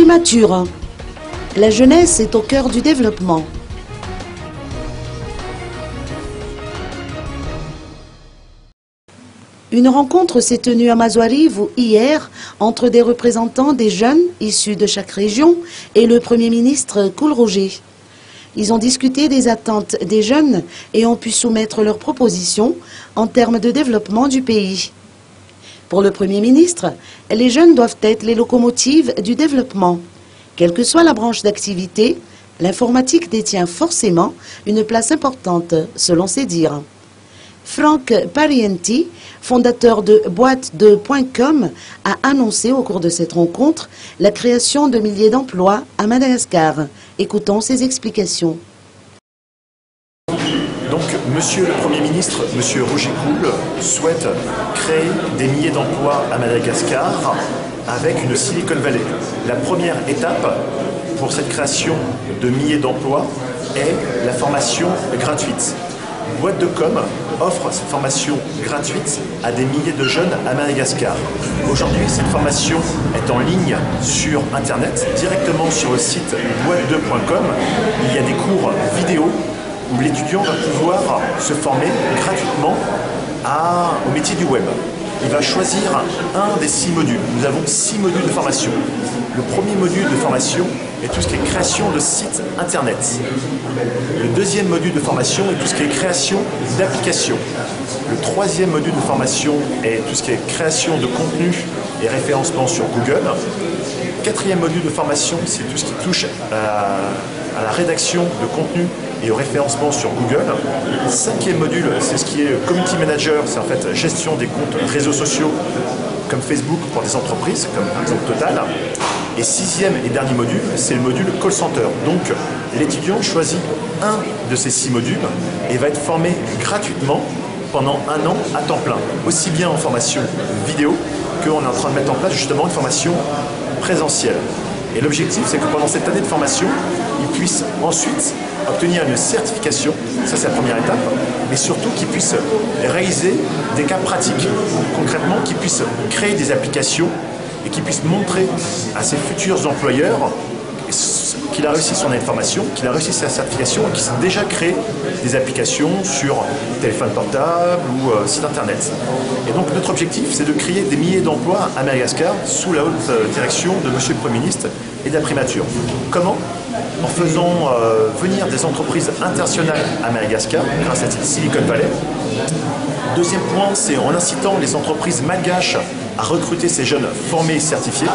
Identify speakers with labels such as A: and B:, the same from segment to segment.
A: Primature. La jeunesse est au cœur du développement. Une rencontre s'est tenue à Mazoarivo hier entre des représentants des jeunes issus de chaque région et le Premier ministre Koulroger. Ils ont discuté des attentes des jeunes et ont pu soumettre leurs propositions en termes de développement du pays. Pour le Premier ministre, les jeunes doivent être les locomotives du développement. Quelle que soit la branche d'activité, l'informatique détient forcément une place importante, selon ses dires. Franck Parienti, fondateur de boîte2.com, a annoncé au cours de cette rencontre la création de milliers d'emplois à Madagascar. Écoutons ses explications.
B: Donc, Monsieur le Premier ministre, Monsieur Roger Koul, souhaite créer des milliers d'emplois à Madagascar avec une Silicon Valley. La première étape pour cette création de milliers d'emplois est la formation gratuite. Boîte2com offre cette formation gratuite à des milliers de jeunes à Madagascar. Aujourd'hui, cette formation est en ligne sur Internet, directement sur le site boîte2.com. Il y a des cours vidéo où l'étudiant va pouvoir se former gratuitement au métier du web. Il va choisir un des 6 modules. Nous avons 6 modules de formation. Le premier module de formation est tout ce qui est création de sites internet. Le deuxième module de formation est tout ce qui est création d'applications. Le troisième module de formation est tout ce qui est création de contenu et référencement sur Google. Le quatrième module de formation, c'est tout ce qui touche à la rédaction de contenu et au référencement sur Google. Le cinquième module, c'est ce qui est Community Manager, c'est en fait gestion des comptes réseaux sociaux comme Facebook pour des entreprises, comme par exemple Total. Et sixième et dernier module, c'est le module Call Center. Donc l'étudiant choisit un de ces 6 modules et va être formé gratuitement pendant 1 an à temps plein, aussi bien en formation vidéo qu'on est en train de mettre en place justement une formation présentielle. Et l'objectif, c'est que pendant cette année de formation, ils puissent ensuite obtenir une certification, ça c'est la première étape, mais surtout qu'ils puissent réaliser des cas pratiques. Concrètement, qu'ils puissent créer des applications et qu'ils puissent montrer à ses futurs employeurs qu'il a réussi son année de formation, qu'il a réussi sa certification et qu'il a déjà créé des applications sur téléphone portable ou site internet. Et donc notre objectif, c'est de créer des milliers d'emplois à Madagascar sous la haute direction de Monsieur le Premier ministre et de la Primature. Comment ? En faisant venir des entreprises internationales à Madagascar grâce à cette Silicon Valley. Deuxième point, c'est en incitant les entreprises malgaches à recruter ces jeunes formés et certifiés.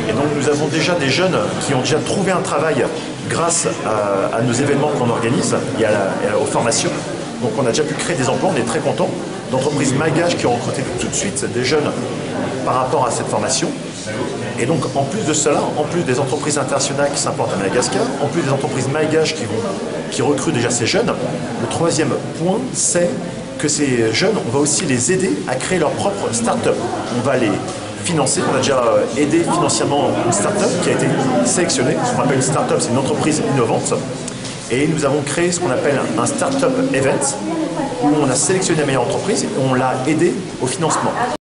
B: Et donc nous avons déjà des jeunes qui ont déjà trouvé un travail grâce à nos événements qu'on organise et aux formations. Donc on a déjà pu créer des emplois, on est très contents d'entreprises malgaches qui ont recruté tout de suite des jeunes par rapport à cette formation. Et donc en plus de cela, en plus des entreprises internationales qui s'implantent à Madagascar, en plus des entreprises malgaches qui recrutent déjà ces jeunes, le troisième point, c'est que ces jeunes, on va aussi les aider à créer leur propre start-up. On va les financer, on a déjà aidé financièrement une start-up qui a été sélectionnée. Ce qu'on appelle une start-up, c'est une entreprise innovante. Et nous avons créé ce qu'on appelle un start-up event, où on a sélectionné la meilleure entreprise et on l'a aidé au financement.